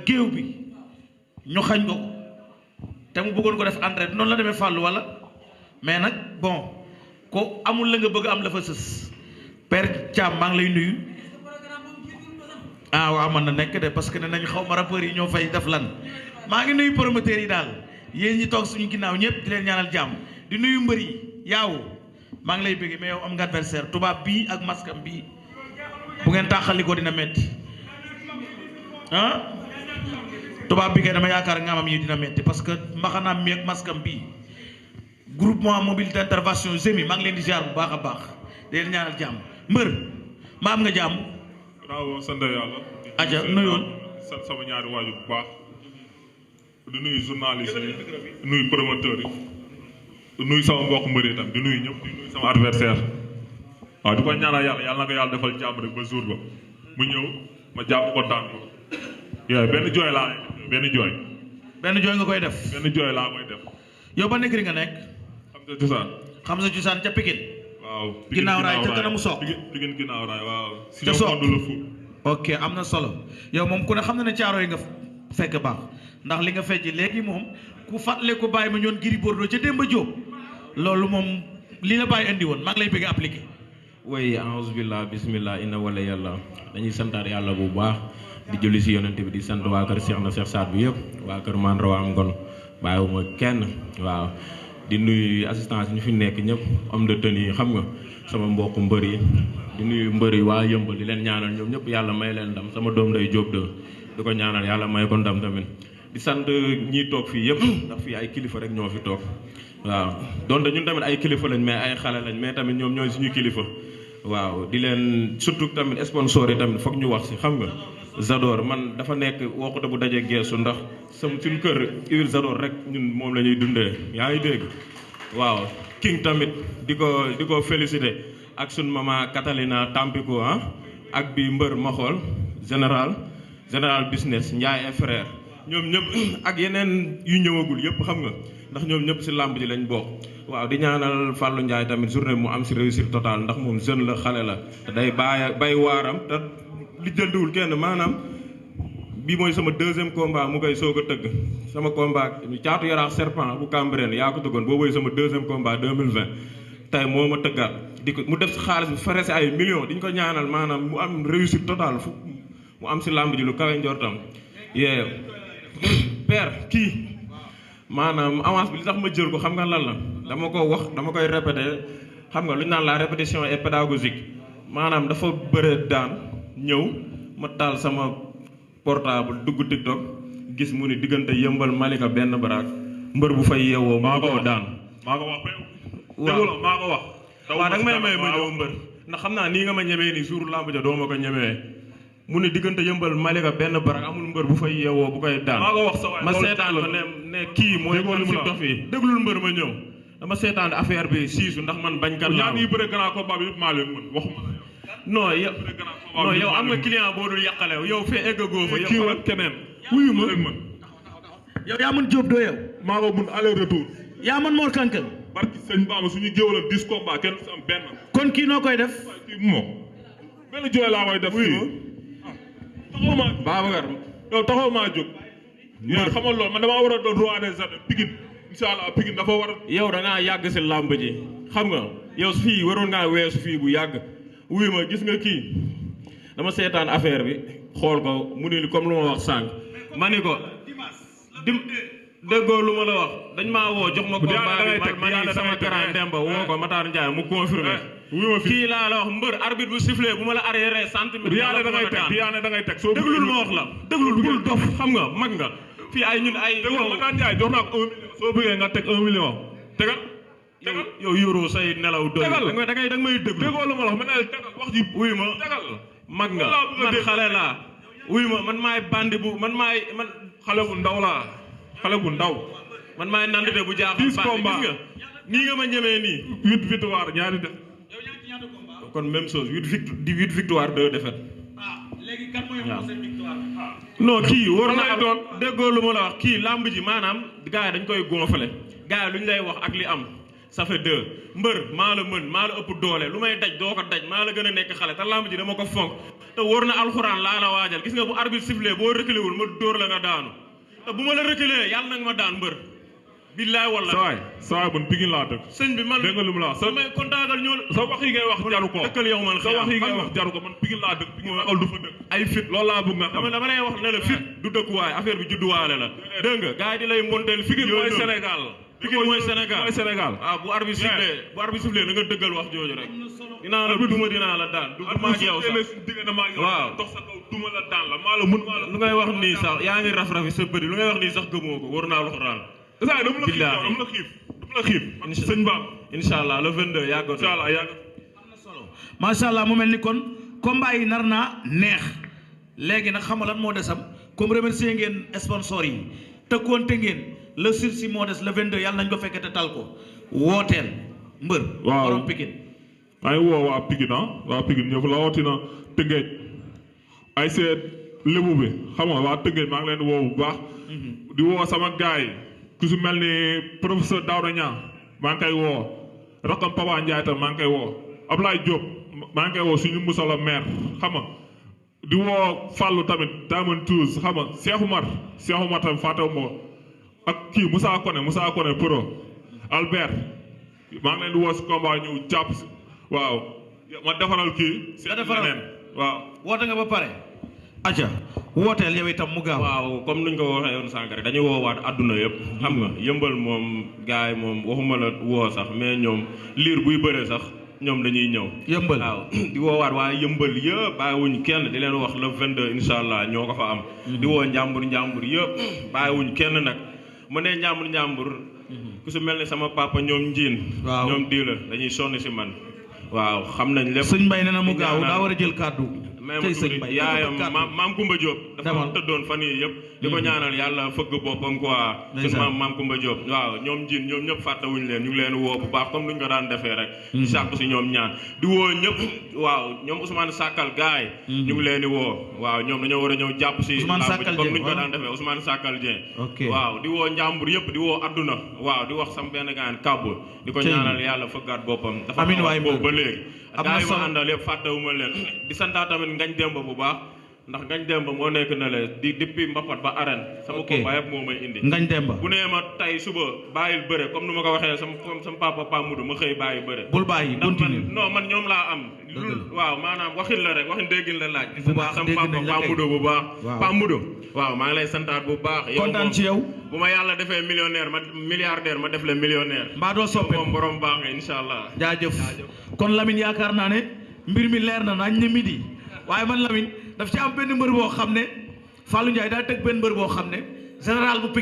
géew bi ñu xañ ko te mu bëggoon ko def entrée noonu la demee fàllu wala mais nag bon ko amul la nga bëgg am la fa sës Père Thiam maa ngi lay nuyu waaw mën na nekk de parce que ne nañ xaw ma rappeurs yi ñoo fay def lan maa ngi nuyu promoteurs yi daal yéen ñi toog suñu ginnaaw ñëpp di leen ñaanal jàmm di nuyu mbër yi yaaw maa ngi lay bëgg mais yow am nga adversaire tubaab bii ak maskam bii bu ngeen tàqali ko dina metti tubaab bi kay dama yaakaar ngaamam yi dina metti parce que mbaxanaam mi ak maskam bii groupement mobile d'intervention GMI maa ngi leen di ziar bu baax a baax di leen ñaanal jàmm mbër ma am nga jàmm. waaw sant yàlla. aja nuyoon sant sama ñaari waajur bu baax di nuyu journaliste yi nuyu promoteur yi nuyu sama mbokk mbër yi tam di nuyu ñëpp di nuyu sama adversaire waaw di ko ñaanal yàlla na ko yàlla defal jàmm rek ba jour ba mu ñëw ma jàpp ko daan ko yooyu benn jooy nga koy def benn jooy laa koy def yow ba nekk nga nekk xam sa cosaan ca Pikine waaw ginnaaw raay ca kanamu soq Pikine ginnaaw raay waaw ca soq ok am na solo yow moom ku ne xam na ne caaro yi nga fekk baax ndax li nga fecc léegi moom ku fàttale ko bàyyi ma ñoon Gris Bordeaux ca Demba Diop loolu moom li la bàyyi indi woon maa ngi lay bëgg appliqué woy aousubillah bismillah inna wala yàlla dañuy santaat yàlla bu baax di julli si yonent bi di sant waa kër Cheikh na Cheikh Saad bi yëpp waa kër Man Rawa am ngon bàyyiwuma kenn waaw di nuyu assistance yi ñu fi nekk ñëpp homme de tenue yi xam nga sama mbokk mbër yi di nuyu mbër yi waa yëmbal di leen ñaanal ñoom ñëpp yàlla may leen ndam sama doom day Jóob de di ko ñaanal yàlla may ko ndam tamit di sant ñiy toog fii yëpp ndax fii ay kilifa rek ñoo fi toog waaw donte ñun tamit ay kilifa lañ mais ay xale lañ mais tamit ñoom ñooy suñu kilifa waaw di leen surtout tamit sponsor yi tamit foog ñu wax si xam nga Zador man dafa nekk wokkute bu daje geesu ndax suñu kër huile Zador rek ñun moom la ñuy dundee yaa ngi dégg waaw King tamit di ko félicité ak suñ mama Catalina Tampico ak bi mbër ma xool général business Ndiaye et frère ñoom ñëpp ak yeneen yu ñëwagul yëpp xam nga ndax ñoom ñëpp si làmb ji lañ bokk waaw di ñaanal Fallou Ndiaye tamit journée mu am si réussite totale ndax moom jeune la xale la te day bay waaram te li jëndiwul kenn maanaam bii mooy sama deuxième combat mu koy soog a tëgg sama combat caatu yaraax serpent bu Cambérène yaa ko tëggoon boo mooy sama deuxième combat 2020 tey moo ma tëggaat mu def si xaalis bi fere si ay millions diñ ko ñaanal maanaam mu am réussite totale fu mu am si làmb ji lu kawe njortam yee père kii maanaam avance bi li tax ma jël ko xam nga lan la dama ko wax dama koy répété xam nga lu ñu naan la répétition est pédagogique maanaam dafa bëre daan ñëw ma taal sama portable dugg TikTok gis mu ni diggante yëmbal Malika benn baraak mbër bu fay yeewoo maa ko daan maa ko wax waaw maa ko wax waaw da nga may may ma ñëw mbër ndax xam naa nii nga ma ñemee ni jour lamb ja doo ma ko ñemee mu ni diggante yëmbal Malika benn baraak amul mbër bu fay yeewoo bu koy daan maa ko wax sa waay ma seetaan ko ne kii mooy man si dof yi déglul mbër ma ñëw dama seetaan affaire bi siisu ndax man bañkat laa ñaan yi bëre grand combat bi yëpp maa leen mën waxuma non yow am nga client boo dul yàqale yow fee egg goo fa kii ak keneen wuyu ma yow yaa mën Jóob doo yow maa ko mun aller retour yaa mën Mor Kankan barki sëñ Bamba suñu géwal 10 combat kenn su am benn kon kii noo koy def kii moom benn jooy laa koy def fii taxaw maa Babacar yow taxaw maa jóg yow xamal loolu man damaa war a doon roi des arènes Pikine incha allah Pikine dafa war a yow da ngaa yàgg si làmb ji xam nga yow fii waroon ngaa weesu fii bu yàgg wuy ma gis nga kii dama seetaan affaire bi xool ko mu ne comme lu ma wax sànq ma ni ko déggoo lu ma la wax dañ maa woo jox ma combat bi ma ni sama grand Demba woo ko Matar Ndiaye mu confirmé kii laa la wax mbër arbitre bu sifflé bu ma la arrière centimètre Diyaane da ngay teg soo déglul ma wax la déglul bul dof xam nga mag nga fii ay ñun ay Matar Ndiaye jox naa ko 1 million soo bëggee nga teg 1 million tegal yow yoroo say nelaw doy da ngay may déglu déggoo lu ma la wax ma ne tegal wax ji wuy ma tegal mag nga man xale laa wuy ma man maay bandi bu man xale bu ndaw laa xale bu ndaw man maay nandite bu jaaxal 10 combat gis nga nii nga ma ñemee nii 8 victoire ñaari def kon même chose 8 victoire 2 défaite léegi kan mooy seen victoire non kii war na doon déggoo lu ma la wax kii làmb ji maanaam gars yi dañ koy gonfale gars yi lu ñu lay wax ak li am ça fait 2 mbër maa la mën maa la ëpp doole lu may daj doo ko daj maa la gën a nekk xale te lamb ji dama ko fonk te wóor na alxuraan laa la waajal gis nga bu arbitre sifflé boo reculé wul ma dóor la nga daanu te bu ma la reculé yàlla nag ma daan mbër billaay walla sawaay man Pikine laa dëkk sëñ bi man dégg nga lu mu la sa may kontaagal ñoo sa wax yi ngay wax jaru ko dëkkal yow man sa wax yi ngay wax jaru ko man Pikine laa dëkk Pikine ragal du fa dëkk ay fit loolu laa bëgg nga xam dama lay wax ne la fit du dëkkuwaay affaire bi judduwaale la dégg nga gars yi di lay montel Pikine mooy Sénégal Pikine mooy Sénégal waaw bu arbitre sifflé na nga dëggal wax jooju rek dinaa la duma dinaa la daan du maa ak yow sax waaw dox sa kaw duma la daan la maa la mën maa la lu ngay wax nii sax yaa ngi raf-rafi sa bëri lu ngay wax nii sax gëmoo ko war naa alxuraan saa dama la xiif sëñ Ba inshallah le 22 yàggatoo inshallah yàgg macha allah mu mel ni kon combat yi nar naa neex léegi nag xam nga lan moo desam comme remercier ngeen sponsor yi tëkkoonte ngeen le sursis moo des le 22 yàlla nañ ko fekkee te tal ko wooteel mbër. waaw borom Pikine. maa ngi woo waa Pikine waa Pikine ñëpp la wootina Tëngéej ay seet lébu bi xam nga waa Tëngéej maa ngi leen di woo bu baax. di woo sama gaay ku su mel ni professeur Daouda Niang maa ngi koy woo rakam Papa Ndiaye tam maa ngi koy woo Ablaye Diop maa ngi koy woo suñu musala maire xam nga di woo Fallou tamit Diamond Tours xam nga Cheikh Oumar tamit fàttewu ma ak kii Moussa Koné pro Albert maa ngi leen di woo si combat ñëw jàpp si waaw ma defaral kii. nga defaral leneen waaw. woote nga ba pare. aja wooteel yow itam mu gaaw. waaw comme nuñ ko waxee yoon sànq rek dañuy woowaat adduna yëpp xam nga yëmbal moom gars yi moom waxuma la woo sax mais ñoom liir buy bëre sax ñoom dañuy ñëw. yëmbal waaw di woowaat waa yëmbal yëpp bàyyiwuñ kenn di leen wax le 22 incha allah ñoo ko fa am. di woo njàmbur yëpp bàyyiwuñ kenn nag mu ne njàmbur ku si mel ni sama papa ñoom njiin. waaw ñoom dii la dañuy sonn si man. waaw xam nañ lépp. sëñ Mbaye nee na mu gaaw daa war a jël kàddu. tey sëñ Mbaye yaayam maam Kumba Diop. dafa tëddoon fan yii yëpp. di ko ñaanal yàlla fëgg boppam quoi. maam Kumba Diop waaw ñoom njiin ñoom ñëpp fàttewuñu leen ñu ngi leen woo bu baax comme nuñ ko daan defee rek. di sàkku si ñoom ñaan di woo ñëpp waaw ñoom Ousmane Sakal gaay ñu ngi leen di woo waaw ñoom dañoo war a ñëw jàpp si. Ousmane Sakal comme nuñ ko daan defee Ousmane Sakal Dieng. waaw di woo njàmbur yëpp di woo adduna waaw di wax sam benn gaan kàbb di ko ñaanal yàlla fëggaat boppam. amiin waay boobu ba léegi. am na gaay solo ma àndal yëpp fàttewuma leen di santaa tamit ngañ demba bu baax ndax ngañ demba moo nekk na le di depuis mbapat ba arène sama combat yëpp moo may indi ngañ demba bu nee ma tey suba bàyyil bëre comme nu ma ko waxee sama papa Pa Mudu ma xëy bàyyi bëre bul bàyyi continue non man ñoom laa am waaw maanaam waxin la rek waxin déggin la laaj bu baax sama papa Pa Mudu bu baax Pa Mudu waaw maa ngi lay santaat bu baax kontaan ci yow bu ma yàlla defee milliardaire ma def le millionnaire mbaa doo soppe moom borom baax nga insha allah jaajëf kon Lamine yaakaar naa ne mbir mi leer na nañ ne midi waaye man Lamine daf ci am benn mbër boo xam ne Fallou Ndiaye daa teg benn mbër boo xam ne général bu Pikine